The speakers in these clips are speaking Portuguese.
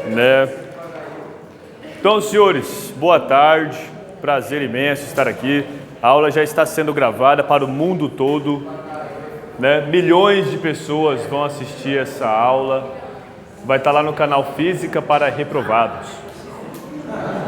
Né? Então, senhores, boa tarde. Prazer imenso estar aqui. A aula já está sendo gravada para o mundo todo, né? Milhões de pessoas vão assistir essa aula. Vai estar lá no canal Física para Reprovados,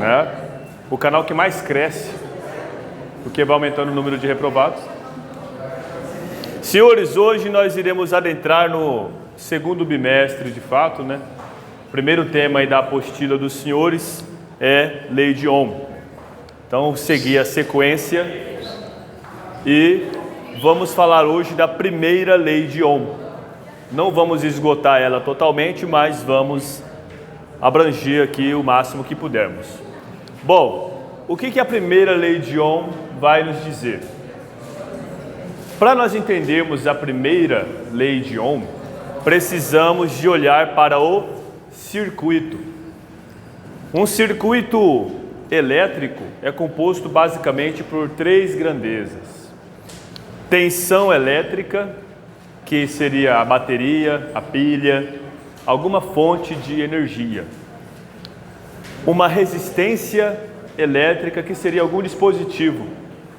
né? O canal que mais cresce, porque vai aumentando o número de reprovados. Senhores, hoje nós iremos adentrar no segundo bimestre, de fato, né? O primeiro tema aí da apostila dos senhores é Lei de Ohm. Então, seguir a sequência e vamos falar hoje da primeira Lei de Ohm. Não vamos esgotar ela totalmente, mas vamos abranger aqui o máximo que pudermos. Bom, o que a primeira Lei de Ohm vai nos dizer? Para nós entendermos a primeira Lei de Ohm, precisamos de olhar para o circuito. Um circuito elétrico é composto basicamente por três grandezas: tensão elétrica, que seria a bateria, a pilha, alguma fonte de energia; uma resistência elétrica, que seria algum dispositivo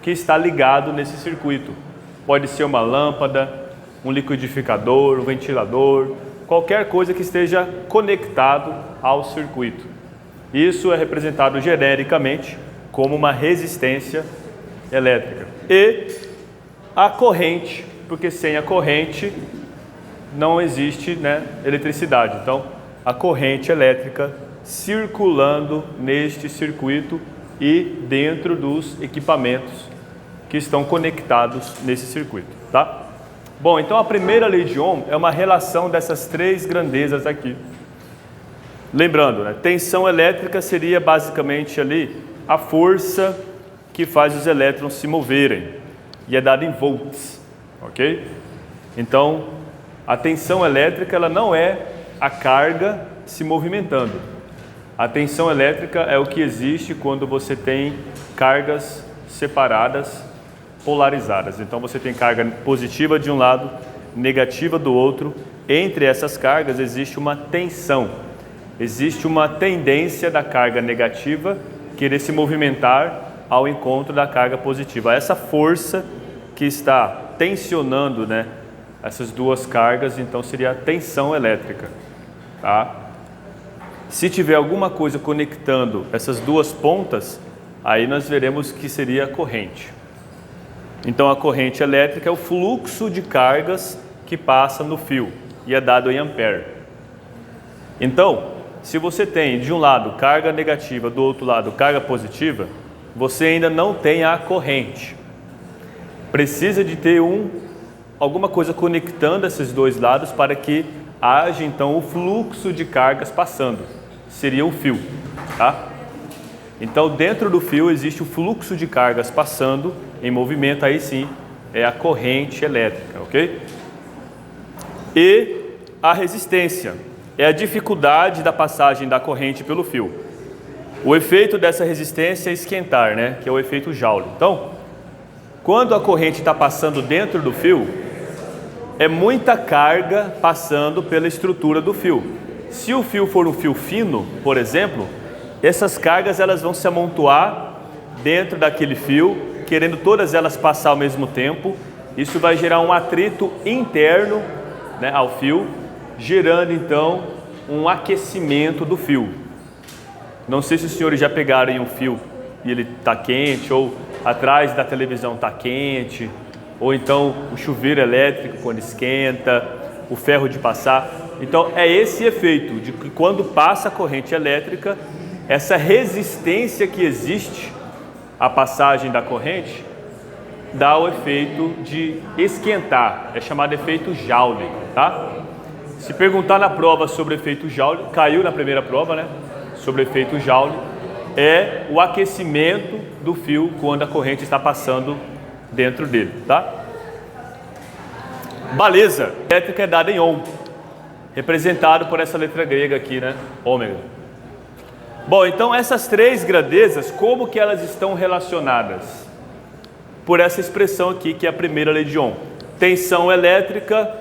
que está ligado nesse circuito. Pode ser uma lâmpada, um liquidificador, um ventilador, qualquer coisa que esteja conectado ao circuito. Isso é representado genericamente como uma resistência elétrica. E a corrente, porque sem a corrente não existe, né, eletricidade. Então, a corrente elétrica circulando neste circuito e dentro dos equipamentos que estão conectados nesse circuito, tá? Bom, então a primeira lei de Ohm é uma relação dessas três grandezas aqui. Lembrando, né, tensão elétrica seria basicamente ali a força que faz os elétrons se moverem, e é dada em volts, ok? Então, a tensão elétrica ela não é a carga se movimentando. A tensão elétrica é o que existe quando você tem cargas separadas, polarizadas. Então você tem carga positiva de um lado, negativa do outro. Entre essas cargas existe uma tensão. Existe uma tendência da carga negativa querer se movimentar ao encontro da carga positiva. Essa força que está tensionando, né, essas duas cargas, então seria a tensão elétrica, tá? Se tiver alguma coisa conectando essas duas pontas, aí nós veremos que seria a corrente. Então a corrente elétrica é o fluxo de cargas que passa no fio e é dado em ampere. Então, se você tem de um lado carga negativa, do outro lado carga positiva, você ainda não tem a corrente. Precisa de ter alguma coisa conectando esses dois lados para que haja então o fluxo de cargas passando. Seria o fio, tá? Então, dentro do fio existe o fluxo de cargas passando em movimento, aí sim é a corrente elétrica, ok? E a resistência é a dificuldade da passagem da corrente pelo fio. O efeito dessa resistência é esquentar, né? Que é o efeito Joule. Então, quando a corrente está passando dentro do fio, é muita carga passando pela estrutura do fio. Se o fio for um fio fino, por exemplo, essas cargas elas vão se amontoar dentro daquele fio, querendo todas elas passar ao mesmo tempo. Isso vai gerar um atrito interno, né, ao fio, gerando então um aquecimento do fio. Não sei se os senhores já pegaram em um fio e ele está quente, ou atrás da televisão está quente, ou então o chuveiro elétrico quando esquenta, o ferro de passar. Então é esse efeito de que quando passa a corrente elétrica, essa resistência que existe à passagem da corrente dá o efeito de esquentar, é chamado efeito Joule, tá? Se perguntar na prova sobre o efeito Joule, caiu na primeira prova, né? Sobre o efeito Joule, é o aquecimento do fio quando a corrente está passando dentro dele, tá? Beleza, a elétrica é dada em Ohm, representado por essa letra grega aqui, né? Ômega. Bom, então essas três grandezas, como que elas estão relacionadas? Por essa expressão aqui, que é a primeira lei de Ohm. Tensão elétrica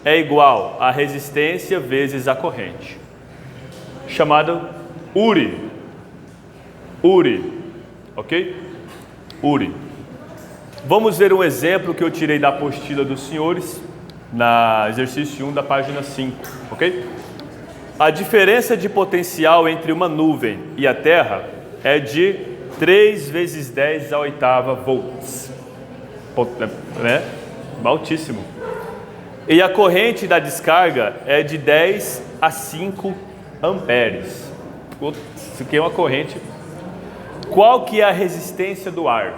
é igual a resistência vezes a corrente, chamado Uri. Uri, ok? Uri. Vamos ver um exemplo que eu tirei da apostila dos senhores, na exercício 1 da página 5, ok? A diferença de potencial entre uma nuvem e a Terra é de 3 vezes 10 à oitava volts, né? Altíssimo. E a corrente da descarga é de 10 a 5 amperes. Isso aqui é uma corrente. Qual que é a resistência do ar?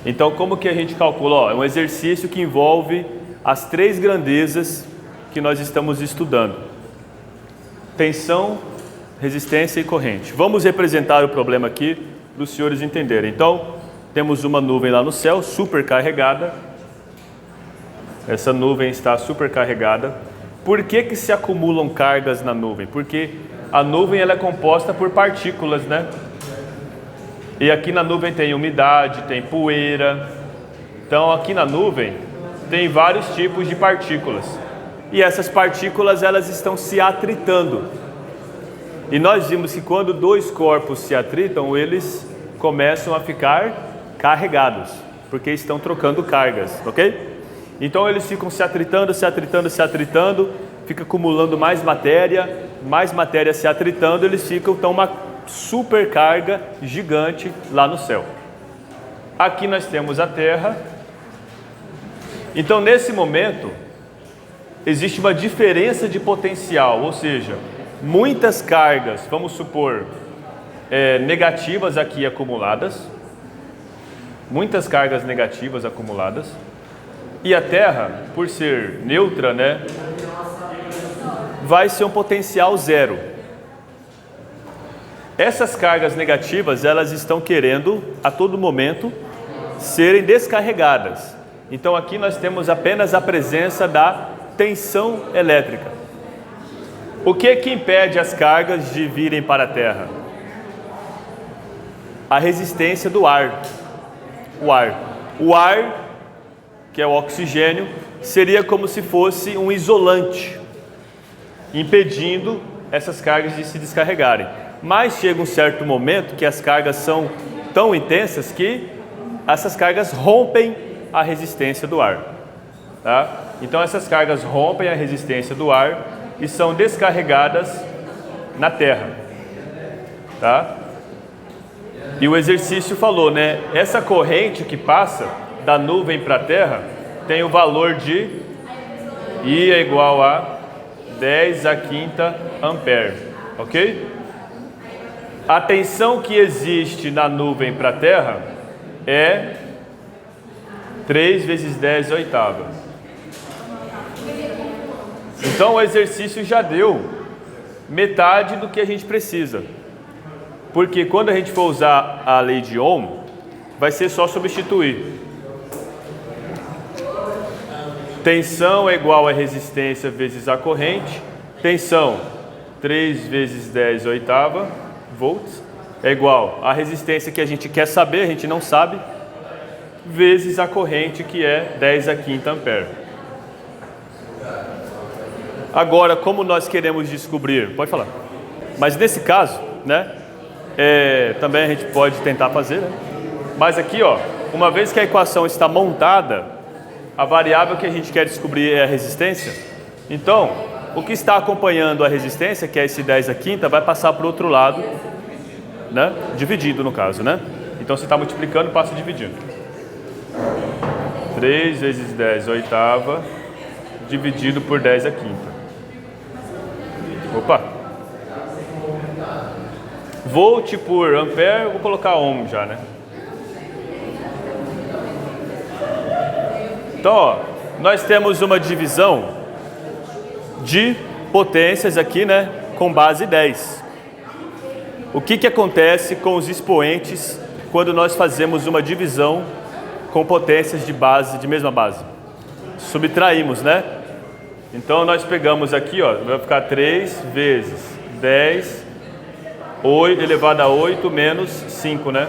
Então, como que a gente calcula? É um exercício que envolve as 3 grandezas que nós estamos estudando: tensão, resistência e corrente. Vamos representar o problema aqui para os senhores entenderem. Então, temos uma nuvem lá no céu, supercarregada. Essa nuvem está supercarregada. Por que se acumulam cargas na nuvem? Porque a nuvem ela é composta por partículas, né? E aqui na nuvem tem umidade, tem poeira. Então aqui na nuvem tem vários tipos de partículas. E essas partículas elas estão se atritando. E nós vimos que quando 2 corpos se atritam, eles começam a ficar carregados, porque estão trocando cargas, ok? Então eles ficam se atritando, fica acumulando mais matéria se atritando, eles ficam então uma supercarga gigante lá no céu. Aqui nós temos a Terra. Então nesse momento existe uma diferença de potencial, ou seja, muitas cargas, vamos supor, negativas aqui acumuladas, muitas cargas negativas acumuladas, e a Terra, por ser neutra, né, vai ser um potencial zero. Essas cargas negativas, elas estão querendo, a todo momento, serem descarregadas. Então aqui nós temos apenas a presença da tensão elétrica. O que impede as cargas de virem para a Terra? A resistência do ar. O ar, que é o oxigênio, seria como se fosse um isolante, impedindo essas cargas de se descarregarem. Mas chega um certo momento que as cargas são tão intensas que essas cargas rompem a resistência do ar, tá? Então essas cargas rompem a resistência do ar e são descarregadas na Terra, tá? E o exercício falou, né? Essa corrente que passa da nuvem para a Terra tem o valor de I é igual a 10 a quinta ampere, ok? A tensão que existe na nuvem para a Terra é 3 vezes 10 a oitava. Então o exercício já deu metade do que a gente precisa. Porque quando a gente for usar a lei de Ohm, vai ser só substituir. Tensão é igual a resistência vezes a corrente. Tensão 3 vezes 10 a oitava volts é igual a resistência que a gente quer saber, a gente não sabe, vezes a corrente, que é 10 a quinta ampere. Agora, como nós queremos descobrir? Pode falar. Mas nesse caso, né, também a gente pode tentar fazer, né? Mas aqui, ó, uma vez que a equação está montada, a variável que a gente quer descobrir é a resistência. Então, o que está acompanhando a resistência, que é esse 10 a quinta, vai passar para o outro lado, né? Dividido no caso, né? Então você está multiplicando, passa dividindo. 3 vezes 10 a oitava dividido por 10 a quinta. Opa! Volt por ampere, eu vou colocar ohm já, né? Então, ó, nós temos uma divisão de potências aqui, né, com base 10. O que acontece com os expoentes quando nós fazemos uma divisão com potências de base, de mesma base? Subtraímos, né? Então nós pegamos aqui, ó, vai ficar 3 vezes 10 elevado a 8 menos 5, né?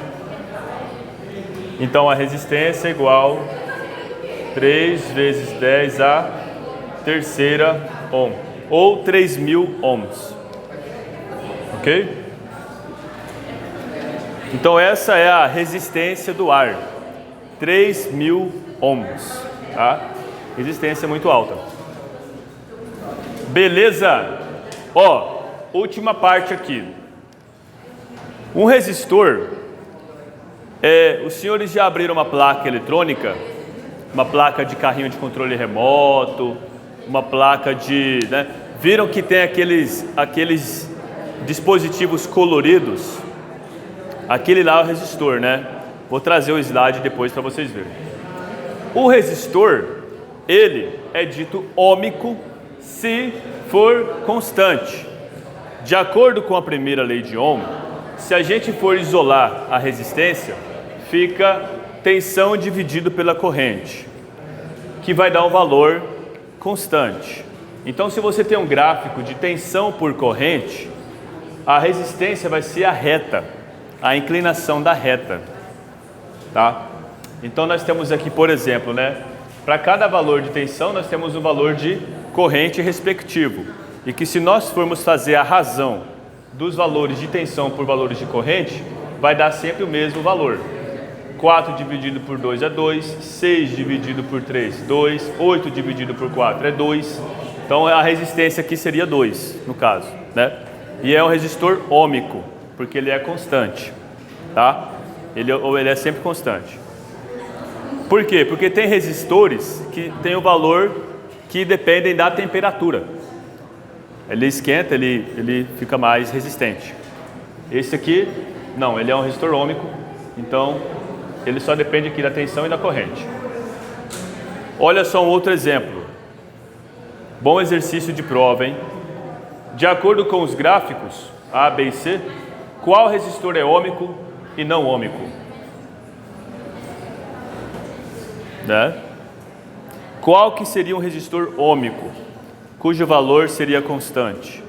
Então a resistência é igual 3 vezes 10 a terceira ohm, ou 3.000 ohms. Ok? Então essa é a resistência do ar, 3.000 ohms, tá? Resistência muito alta. Beleza? Ó, última parte aqui. Um resistor, os senhores já abriram uma placa eletrônica, uma placa de carrinho de controle remoto, uma placa de, né? Viram que tem aqueles dispositivos coloridos? Aquele lá é o resistor, né? Vou trazer o slide depois para vocês verem. O resistor, ele é dito ôhmico se for constante. De acordo com a primeira lei de Ohm, se a gente for isolar a resistência, fica tensão dividido pela corrente, que vai dar um valor constante. Então, se você tem um gráfico de tensão por corrente, a resistência vai ser a reta, a inclinação da reta, tá? Então nós temos aqui, por exemplo, né? Para cada valor de tensão, nós temos um valor de corrente respectivo. E que se nós formos fazer a razão dos valores de tensão por valores de corrente, vai dar sempre o mesmo valor. 4 dividido por 2 é 2, 6 dividido por 3, 2, 8 dividido por 4 é 2. Então a resistência aqui seria 2, no caso, né? E é um resistor ôhmico, porque ele é constante, tá? Ele é sempre constante. Por quê? Porque tem resistores que tem o valor que dependem da temperatura. Ele esquenta, ele fica mais resistente. Esse aqui, não, ele é um resistor ôhmico, então ele só depende aqui da tensão e da corrente. Olha só um outro exemplo. Bom exercício de prova, hein? De acordo com os gráficos A, B e C, qual resistor é ôhmico e não ôhmico? Né? Qual que seria um resistor ôhmico, cujo valor seria constante?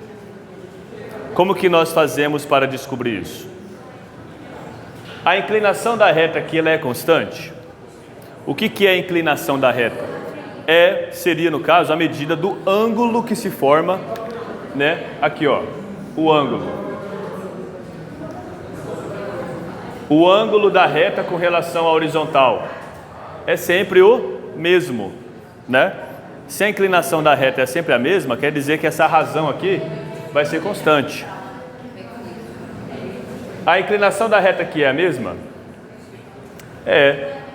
Como que nós fazemos para descobrir isso? A inclinação da reta aqui, ela é constante? O que é a inclinação da reta? Seria, no caso, a medida do ângulo que se forma, né? Aqui, ó, o ângulo. O ângulo da reta com relação à horizontal é sempre o mesmo, né? Se a inclinação da reta é sempre a mesma, quer dizer que essa razão aqui vai ser constante. A inclinação da reta aqui é a mesma?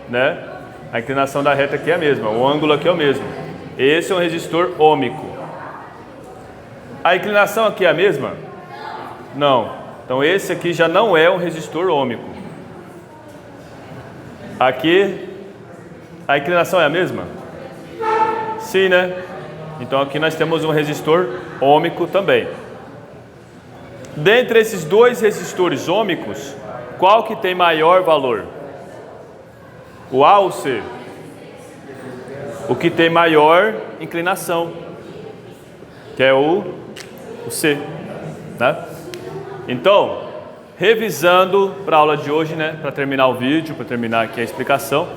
Né? A inclinação da reta aqui é a mesma, o ângulo aqui é o mesmo. Esse é um resistor ôhmico. A inclinação aqui é a mesma? Não. Então esse aqui já não é um resistor ôhmico. Aqui, a inclinação é a mesma? Sim, né? Então aqui nós temos um resistor ôhmico também. Dentre esses dois resistores ôhmicos, qual que tem maior valor? O A ou o C? O que tem maior inclinação, que é o C, né? Então, revisando para a aula de hoje, né, para terminar o vídeo, para terminar aqui a explicação,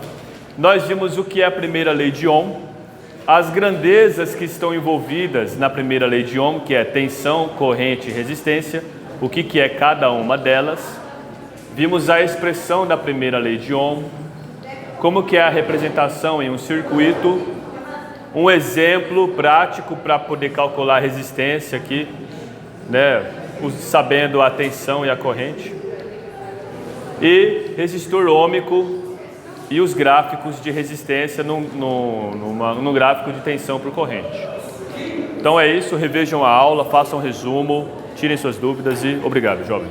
nós vimos o que é a primeira lei de Ohm, as grandezas que estão envolvidas na primeira lei de Ohm, que é tensão, corrente e resistência, o que é cada uma delas. Vimos a expressão da primeira lei de Ohm, como que é a representação em um circuito, um exemplo prático para poder calcular a resistência aqui, né, sabendo a tensão e a corrente, e resistor ôhmico e os gráficos de resistência no gráfico de tensão por corrente. Então é isso, revejam a aula, façam um resumo, tirem suas dúvidas e obrigado, jovem.